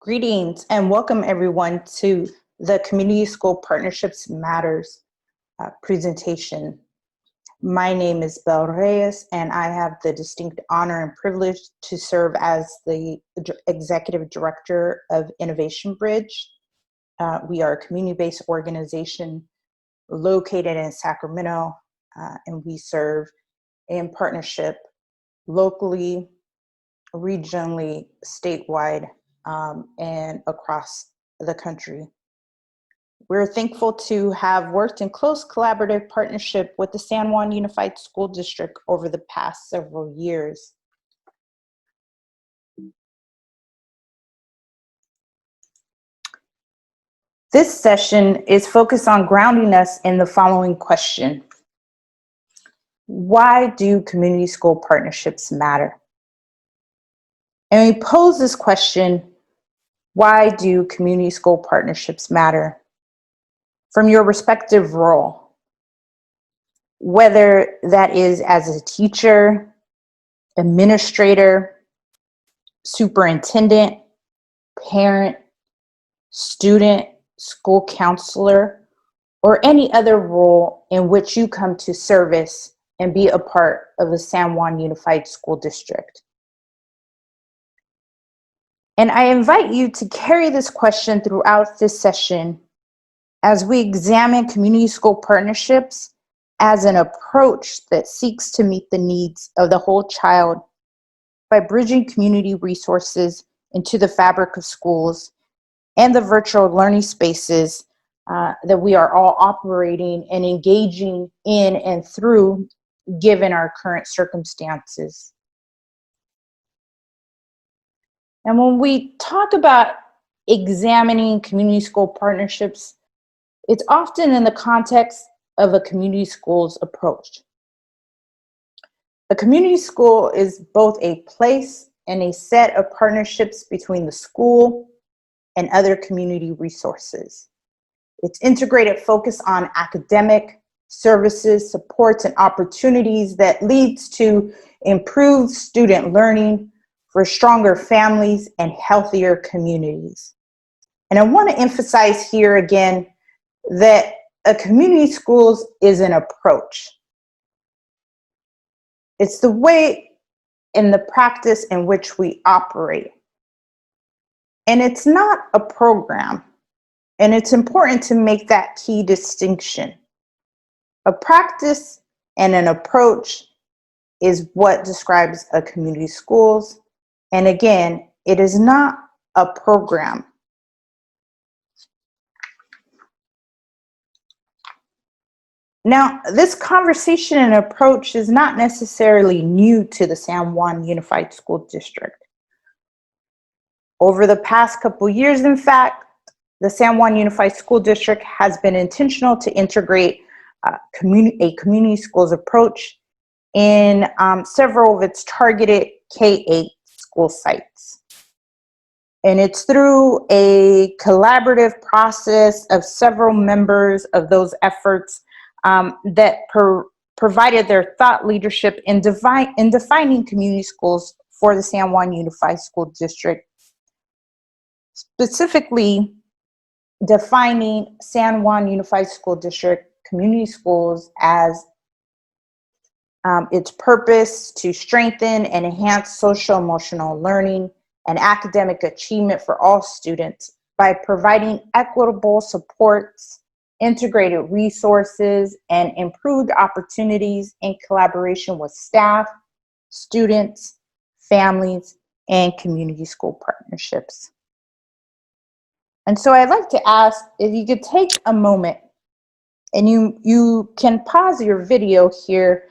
Greetings and welcome everyone to the Community School Partnerships Matters presentation. My name is Bel Reyes and I have the distinct honor and privilege to serve as the Executive Director of Innovation Bridge. We are a community-based organization located in Sacramento, and we serve in partnership locally, regionally, statewide, and across the country. We're thankful to have worked in close collaborative partnership with the San Juan Unified School District over the past several years. This session is focused on grounding us in the following question: why do community school partnerships matter? And we pose this question, why do community school partnerships matter? From your respective role, whether that is as a teacher, administrator, superintendent, parent, student, school counselor, or any other role in which you come to service and be a part of the San Juan Unified School District. And I invite you to carry this question throughout this session as we examine community school partnerships as an approach that seeks to meet the needs of the whole child by bridging community resources into the fabric of schools and the virtual learning spaces that we are all operating and engaging in and through, given our current circumstances. And when we talk about examining community school partnerships, it's often in the context of a community school's approach. A community school is both a place and a set of partnerships between the school and other community resources. Its integrated focus on academic services, supports, and opportunities that leads to improved student learning for stronger families and healthier communities. And I want to emphasize here again that a community schools is an approach. It's the way and the practice in which we operate. And it's not a program. And it's important to make that key distinction. A practice and an approach is what describes a community schools. And again, it is not a program. Now, this conversation and approach is not necessarily new to the San Juan Unified School District. Over the past couple years, in fact, the San Juan Unified School District has been intentional to integrate a community schools approach in several of its targeted K-8 school sites. And it's through a collaborative process of several members of those efforts that provided their thought leadership in defining community schools for the San Juan Unified School District, specifically defining San Juan Unified School District community schools as its purpose to strengthen and enhance social emotional learning and academic achievement for all students by providing equitable supports, integrated resources, and improved opportunities in collaboration with staff, students, families, and community school partnerships. And so I'd like to ask if you could take a moment, and you can pause your video here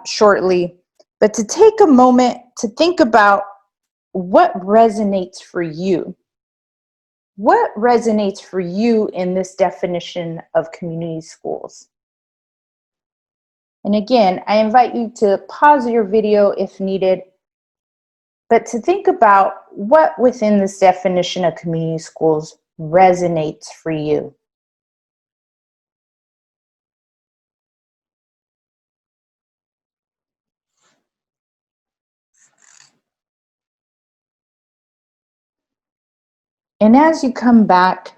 shortly, but to take a moment to think about what resonates for you. What resonates for you in this definition of community schools? And again, I invite you to pause your video if needed, but to think about what within this definition of community schools resonates for you. And as you come back,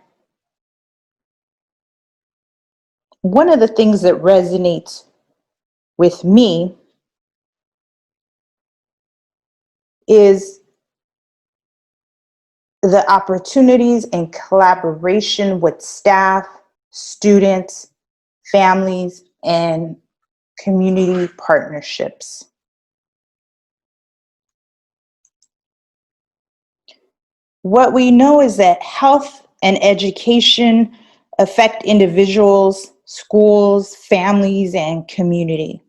one of the things that resonates with me is the opportunities and collaboration with staff, students, families, and community partnerships. What we know is that health and education affect individuals, schools, families, and community.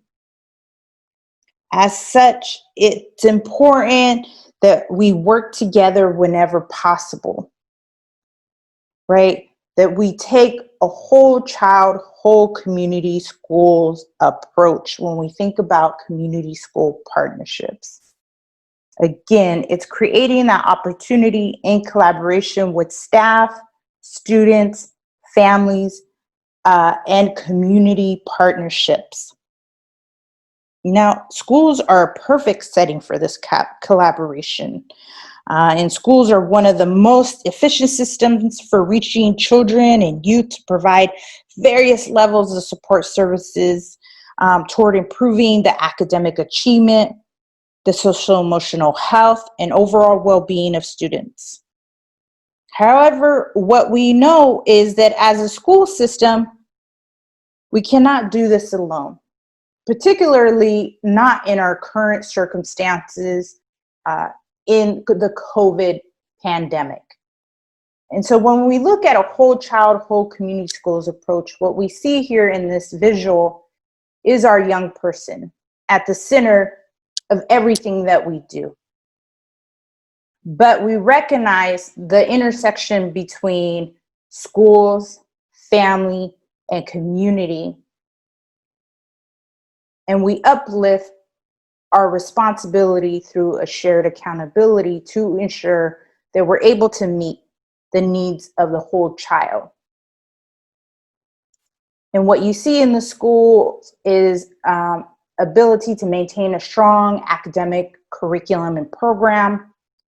As such, it's important that we work together whenever possible, right? That we take a whole child, whole community schools approach when we think about community school partnerships. Again, it's creating that opportunity in collaboration with staff, students, families, and community partnerships. Now, schools are a perfect setting for this collaboration. And schools are one of the most efficient systems for reaching children and youth to provide various levels of support services toward improving the academic achievement, the social emotional health, and overall well-being of students. However, what we know is that as a school system, we cannot do this alone, particularly not in our current circumstances in the COVID pandemic. And so when we look at a whole child, whole community schools approach, what we see here in this visual is our young person at the center of everything that we do. But we recognize the intersection between schools, family, and community. And we uplift our responsibility through a shared accountability to ensure that we're able to meet the needs of the whole child. And what you see in the schools is ability to maintain a strong academic curriculum and program,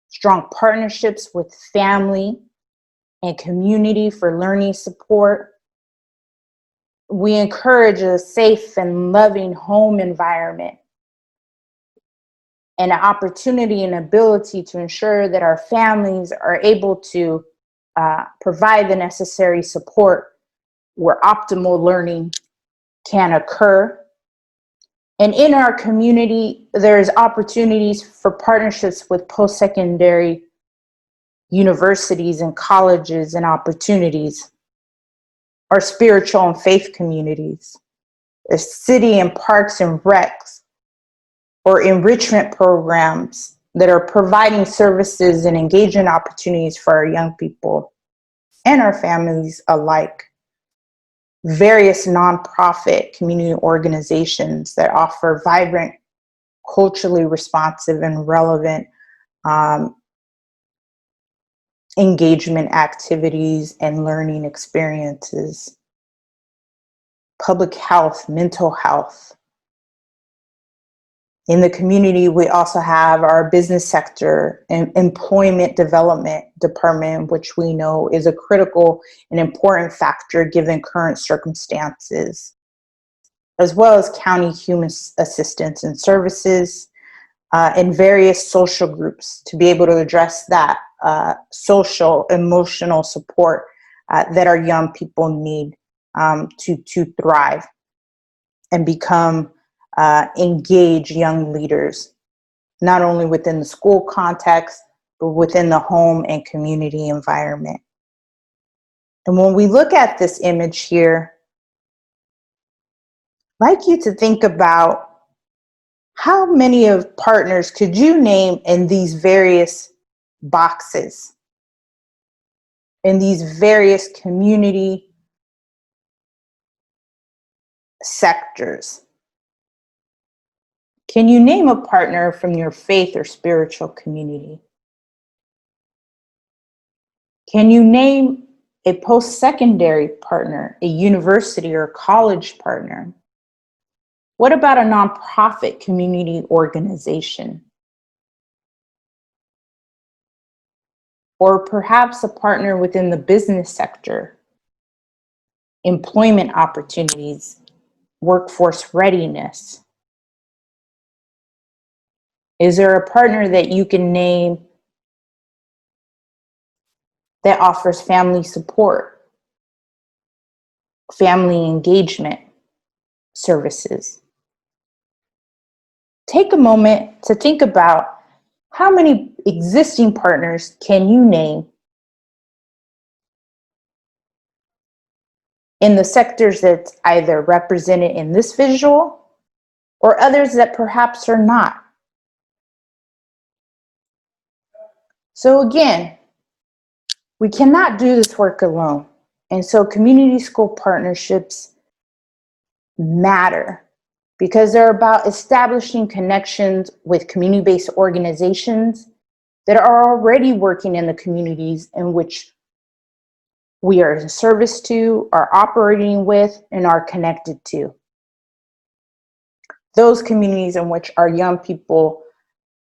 strong partnerships with family and community for learning support. We encourage a safe and loving home environment and an opportunity and ability to ensure that our families are able to provide the necessary support where optimal learning can occur. And in our community, there's opportunities for partnerships with post-secondary universities and colleges and opportunities, our spiritual and faith communities, the city and parks and recs, or enrichment programs that are providing services and engagement opportunities for our young people and our families alike. Various nonprofit community organizations that offer vibrant, culturally responsive and relevant engagement activities and learning experiences. Public health, mental health. In the community, we also have our business sector and employment development department, which we know is a critical and important factor given current circumstances, as well as county human assistance and services, and various social groups to be able to address that social, emotional support that our young people need to thrive and become engaged young leaders, not only within the school context, but within the home and community environment. And when we look at this image here, I'd like you to think about how many of partners could you name in these various boxes, in these various community sectors? Can you name a partner from your faith or spiritual community? Can you name a post-secondary partner, a university or college partner? What about a nonprofit community organization? or perhaps a partner within the business sector, employment opportunities, workforce readiness? Is there a partner that you can name that offers family support, family engagement services? Take a moment to think about how many existing partners can you name in the sectors that's either represented in this visual or others that perhaps are not. So again, we cannot do this work alone. And so community school partnerships matter because they're about establishing connections with community-based organizations that are already working in the communities in which we are in service to, are operating with, and are connected to. Those communities in which our young people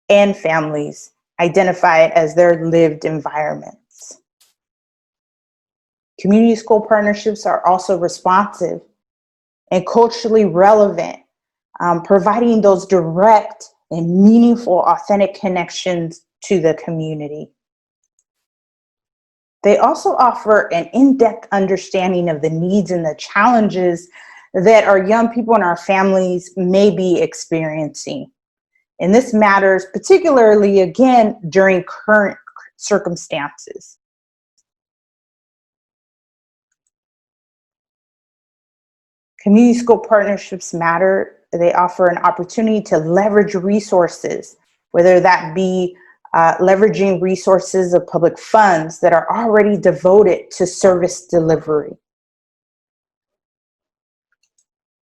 and families identify as their lived environments. Community school partnerships are also responsive and culturally relevant, providing those direct and meaningful, authentic connections to the community. They also offer an in-depth understanding of the needs and the challenges that our young people and our families may be experiencing. And this matters particularly, again, during current circumstances. Community school partnerships matter. They offer an opportunity to leverage resources, whether that be leveraging resources of public funds that are already devoted to service delivery.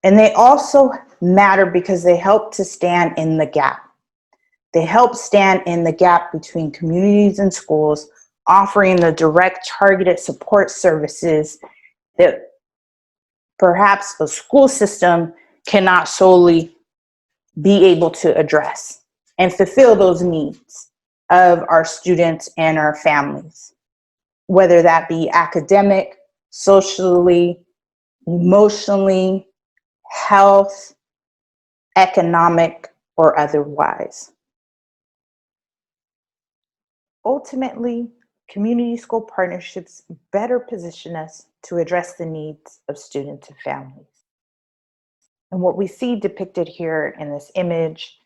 And they also matter because they help to stand in the gap. They help stand in the gap between communities and schools, offering the direct targeted support services that perhaps a school system cannot solely be able to address and fulfill those needs of our students and our families, whether that be academic, socially, emotionally, health, economic, or otherwise. Ultimately, community school partnerships better position us to address the needs of students and families. And what we see depicted here in this image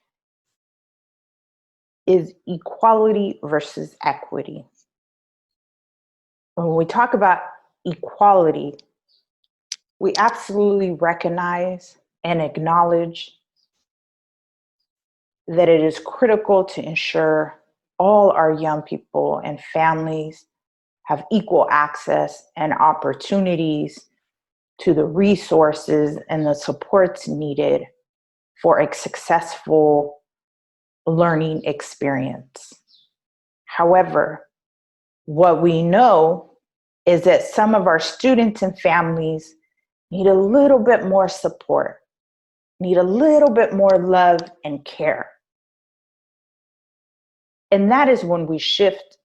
is equality versus equity. When we talk about equality, we absolutely recognize and acknowledge that it is critical to ensure all our young people and families have equal access and opportunities to the resources and the supports needed for a successful learning experience. However, what we know is that some of our students and families need a little bit more support, need a little bit more love and care. And that is when we shift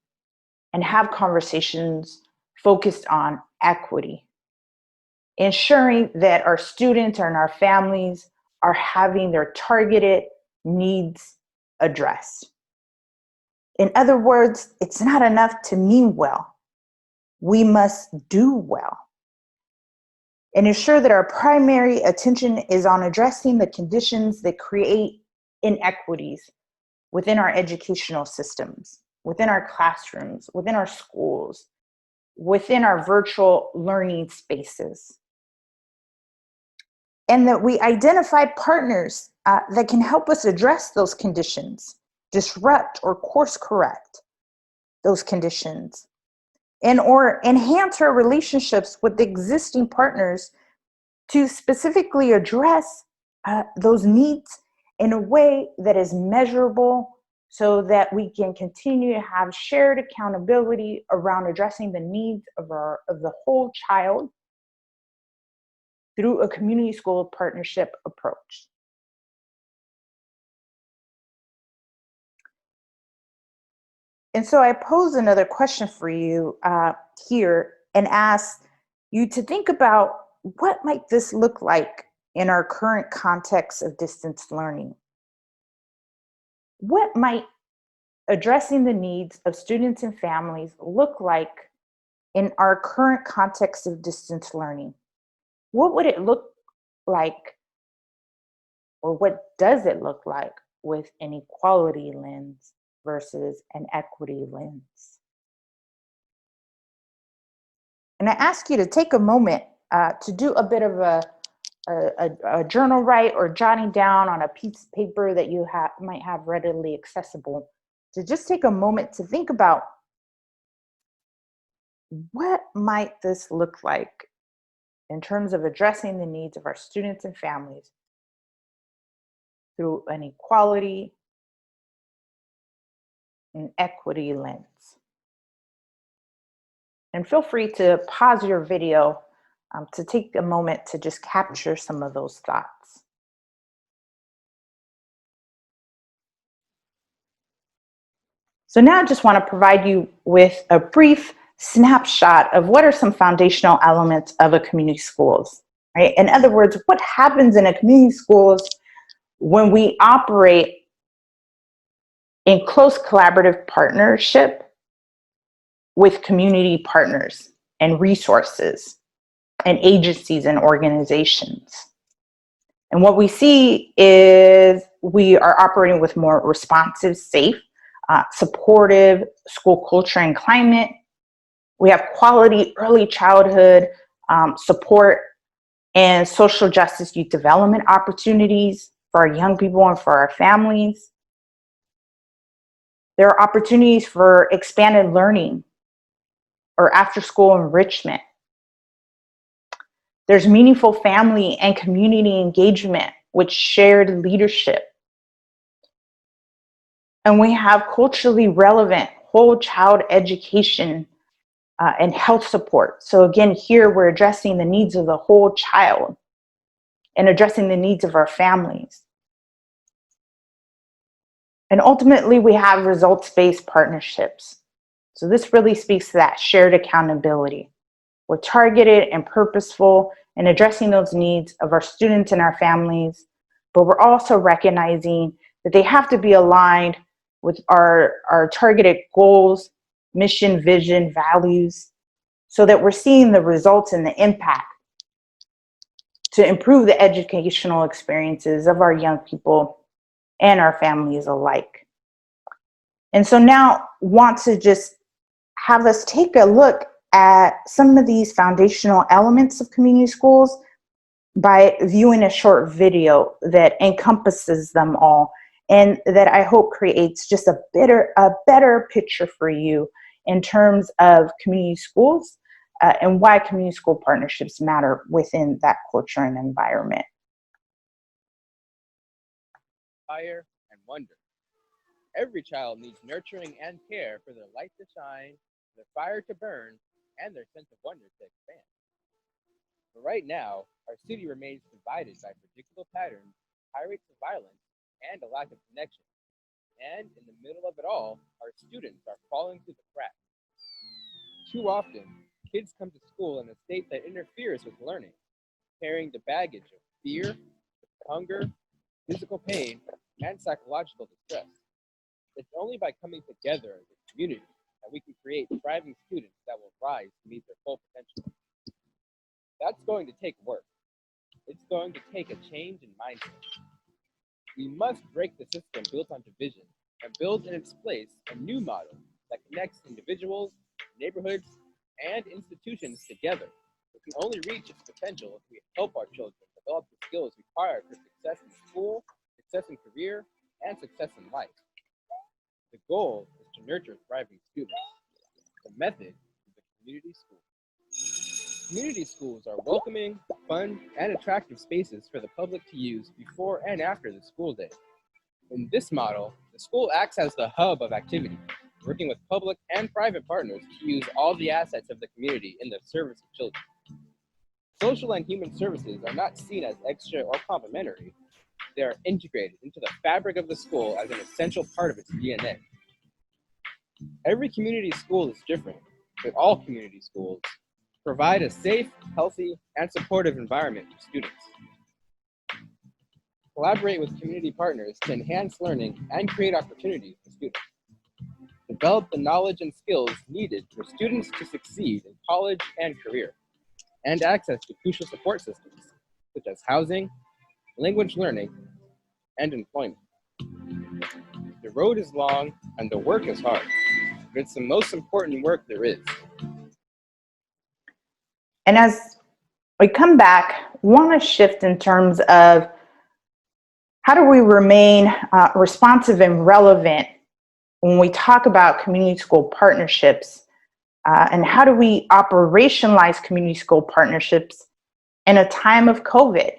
and have conversations focused on equity, ensuring that our students and our families are having their targeted needs addressed. In other words, it's not enough to mean well. We must do well and ensure that our primary attention is on addressing the conditions that create inequities within our educational systems, within our classrooms, within our schools, within our virtual learning spaces. And that we identify partners that can help us address those conditions, disrupt or course correct those conditions, and or enhance our relationships with existing partners to specifically address those needs in a way that is measurable so that we can continue to have shared accountability around addressing the needs of the whole child through a community school partnership approach. And so I pose another question for you here and ask you to think about what might this look like in our current context of distance learning? What might addressing the needs of students and families look like in our current context of distance learning? What would it look like, or what does it look like with an equality lens versus an equity lens? And I ask you to take a moment to do a bit of a journal write or jotting down on a piece of paper that you might have readily accessible, to just take a moment to think about what might this look like in terms of addressing the needs of our students and families through an equality and equity lens. And feel free to pause your video to take a moment to just capture some of those thoughts. So now I just want to provide you with a brief snapshot of what are some foundational elements of a community schools, right? In other words, what happens in a community schools when we operate in close collaborative partnership with community partners and resources and agencies and organizations. And what we see is we are operating with more responsive, safe, supportive school culture and climate. We have quality early childhood support and social justice youth development opportunities for our young people and for our families. There are opportunities for expanded learning or after-school enrichment. There's meaningful family and community engagement with shared leadership. And we have culturally relevant whole child education and health support. So again, here we're addressing the needs of the whole child and addressing the needs of our families. And ultimately, we have results-based partnerships. So this really speaks to that shared accountability. We're targeted and purposeful in addressing those needs of our students and our families, but we're also recognizing that they have to be aligned with our targeted goals, mission, vision, values, so that we're seeing the results and the impact to improve the educational experiences of our young people and our families alike. And so now want to just have us take a look at some of these foundational elements of community schools by viewing a short video that encompasses them all, and that I hope creates just a better picture for you in terms of community schools and why community school partnerships matter within that culture and environment. Fire and wonder. Every child needs nurturing and care for their light to shine, their fire to burn, and their sense of wonder to expand. But right now, our city remains divided by predictable patterns, high rates of violence, and a lack of connection. And in the middle of it all, our students are falling through the cracks. Too often, kids come to school in a state that interferes with learning, carrying the baggage of fear, hunger, physical pain, and psychological distress. It's only by coming together as a community that we can create thriving students that will rise to meet their full potential. That's going to take work. It's going to take a change in mindset. We must break the system built on division and build in its place a new model that connects individuals, neighborhoods, and institutions together. It can only reach its potential if we help our children develop the skills required for success in school, success in career, and success in life. The goal is to nurture thriving students. The method is the community school. Community schools are welcoming, fun, and attractive spaces for the public to use before and after the school day. In this model, the school acts as the hub of activity, working with public and private partners to use all the assets of the community in the service of children. Social and human services are not seen as extra or complementary. They are integrated into the fabric of the school as an essential part of its DNA. Every community school is different, but all community schools provide a safe, healthy, and supportive environment for students. Collaborate with community partners to enhance learning and create opportunities for students. Develop the knowledge and skills needed for students to succeed in college and career, and access to crucial support systems, such as housing, language learning, and employment. The road is long and the work is hard, but it's the most important work there is. And as we come back, we want to shift in terms of how do we remain responsive and relevant when we talk about community school partnerships, and how do we operationalize community school partnerships in a time of COVID?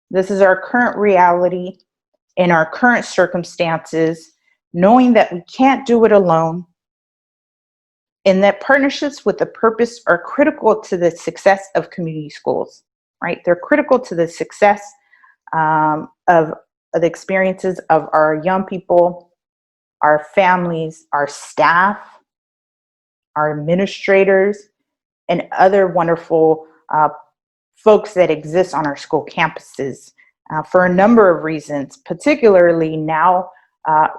This is our current reality in our current circumstances, knowing that we can't do it alone, and that partnerships with a purpose are critical to the success of community schools, right? They're critical to the success of the experiences of our young people, our families, our staff, our administrators, and other wonderful folks that exist on our school campuses for a number of reasons, particularly now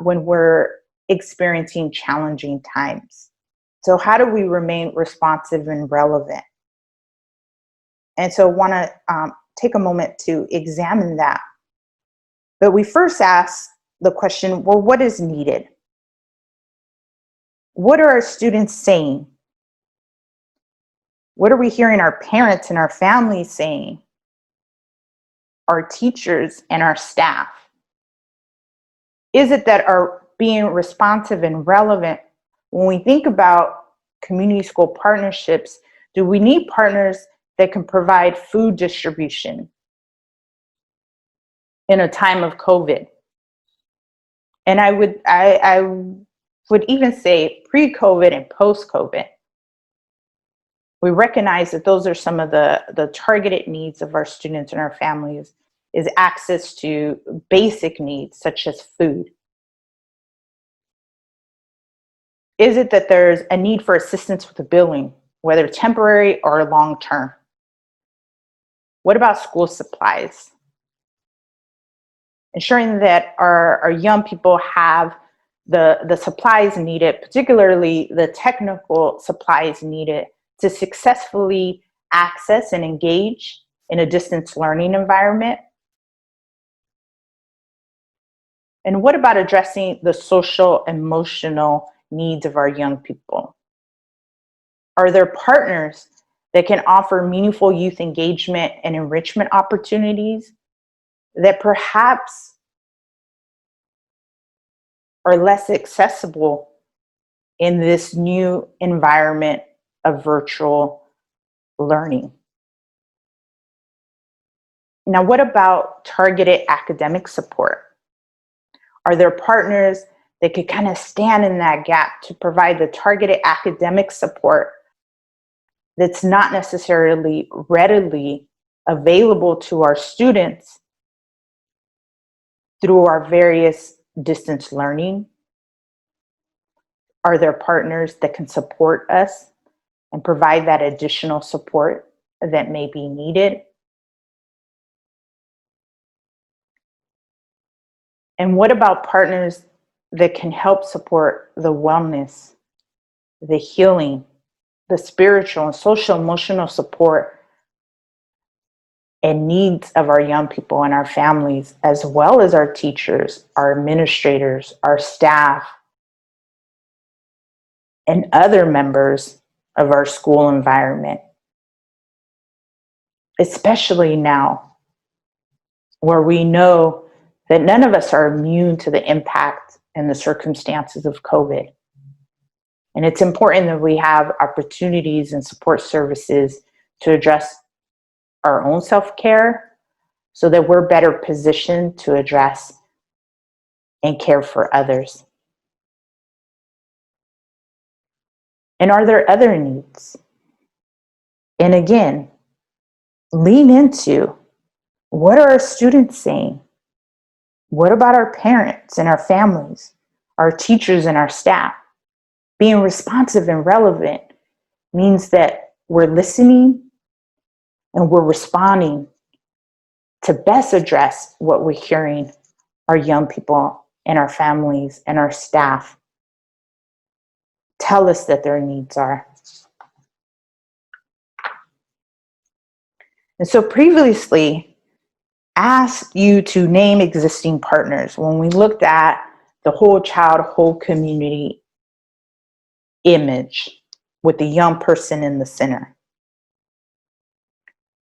when we're experiencing challenging times. So how do we remain responsive and relevant? And so I want to take a moment to examine that. But we first ask the question, well, what is needed? What are our students saying? What are we hearing our parents and our families saying? Our teachers and our staff? Is it that are being responsive and relevant? When we think about community school partnerships, do we need partners that can provide food distribution in a time of COVID? And I would even say pre-COVID and post-COVID. We recognize that those are some of the targeted needs of our students and our families, is access to basic needs such as food. Is it that there's a need for assistance with the billing, whether temporary or long-term? What about school supplies? Ensuring that our young people have the supplies needed, particularly the technical supplies needed to successfully access and engage in a distance learning environment. And what about addressing the social, emotional needs of our young people? Are there partners that can offer meaningful youth engagement and enrichment opportunities that perhaps are less accessible in this new environment of virtual learning? Now, what about targeted academic support? Are there partners that could kind of stand in that gap to provide the targeted academic support that's not necessarily readily available to our students through our various distance learning? Are there partners that can support us and provide that additional support that may be needed? And what about partners that can help support the wellness, the healing, the spiritual and social emotional support and needs of our young people and our families, as well as our teachers, our administrators, our staff, and other members of our school environment, especially now where we know that none of us are immune to the impact and the circumstances of COVID. And it's important that we have opportunities and support services to address our own self-care so that we're better positioned to address and care for others. And are there other needs? And again, lean into, what are our students saying? What about our parents and our families, our teachers and our staff? Being responsive and relevant means that we're listening and we're responding to best address what we're hearing our young people and our families and our staff tell us that their needs are. And so previously, asked you to name existing partners when we looked at the whole child, whole community image with the young person in the center.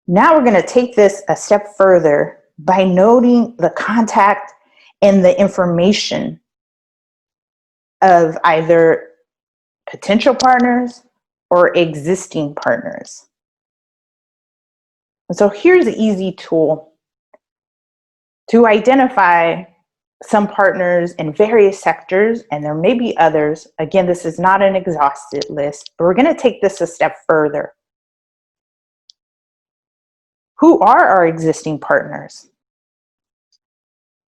Now we're going to take this a step further by noting the contact and the information of either potential partners or existing partners. And so here's an easy tool to identify some partners in various sectors, and there may be others. Again, this is not an exhaustive list, but we're going to take this a step further. Who are our existing partners?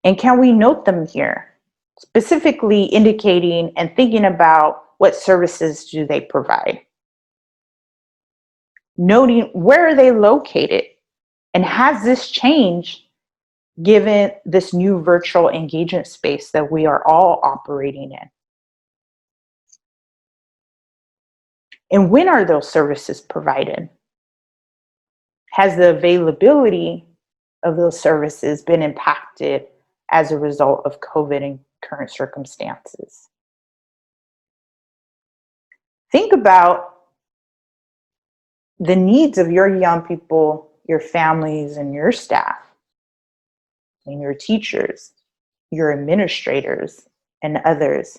And can we note them here, specifically indicating and thinking about what services do they provide? Noting where are they located, and has this changed given this new virtual engagement space that we are all operating in? And when are those services provided? Has the availability of those services been impacted as a result of COVID and current circumstances? Think about the needs of your young people, your families, and your staff, and your teachers, your administrators, and others.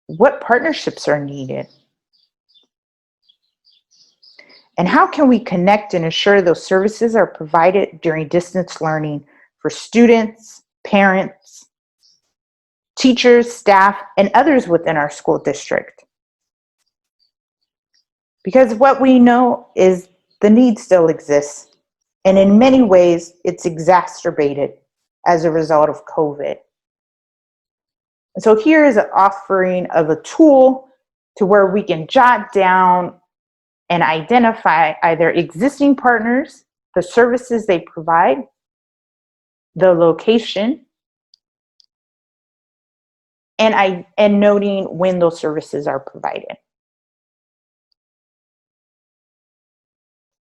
What partnerships are needed? And how can we connect and ensure those services are provided during distance learning for students, parents, teachers, staff, and others within our school district? Because what we know is the need still exists, and in many ways, it's exacerbated as a result of COVID. And so here is an offering of a tool to where we can jot down and identify either existing partners, the services they provide, the location, and noting when those services are provided.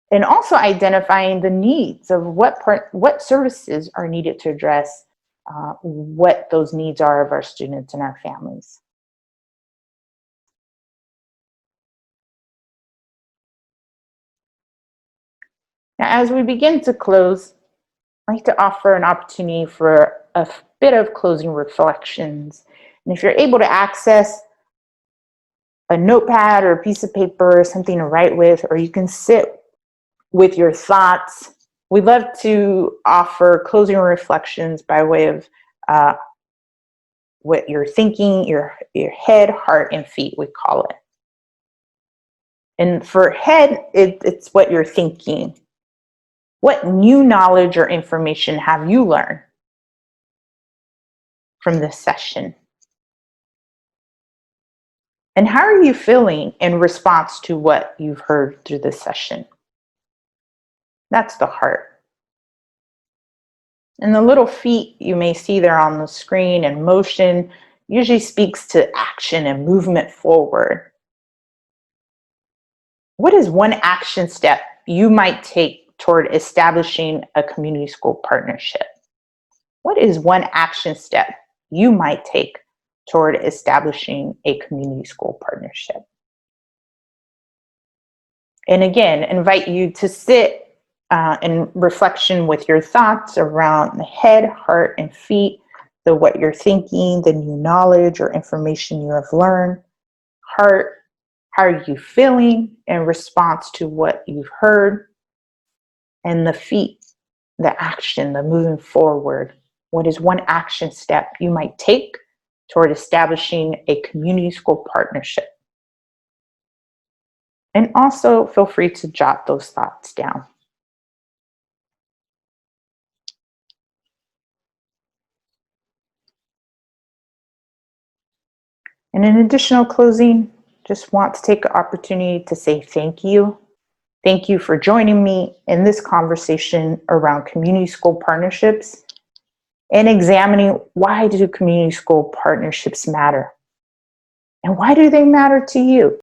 And also identifying the needs of what services are needed to address what those needs are of our students and our families. Now, as we begin to close, I'd like to offer an opportunity for a bit of closing reflections. And if you're able to access a notepad or a piece of paper or something to write with, or you can sit with your thoughts, we'd love to offer closing reflections by way of what you're thinking, your head, heart, and feet, we call it. And for head, it's what you're thinking. What new knowledge or information have you learned from this session? And how are you feeling in response to what you've heard through this session? That's the heart. And the little feet you may see there on the screen and motion usually speaks to action and movement forward. What is one action step you might take toward establishing a community school partnership? What is one action step you might take toward establishing a community school partnership? And again, invite you to sit in reflection with your thoughts around the head, heart, and feet, what you're thinking, the new knowledge or information you have learned. Heart, how are you feeling in response to what you've heard? And the feet, the action, the moving forward. What is one action step you might take toward establishing a community school partnership? And also feel free to jot those thoughts down. And in additional closing, just want to take the opportunity to say thank you. Thank you for joining me in this conversation around community school partnerships and examining why do community school partnerships matter? And why do they matter to you?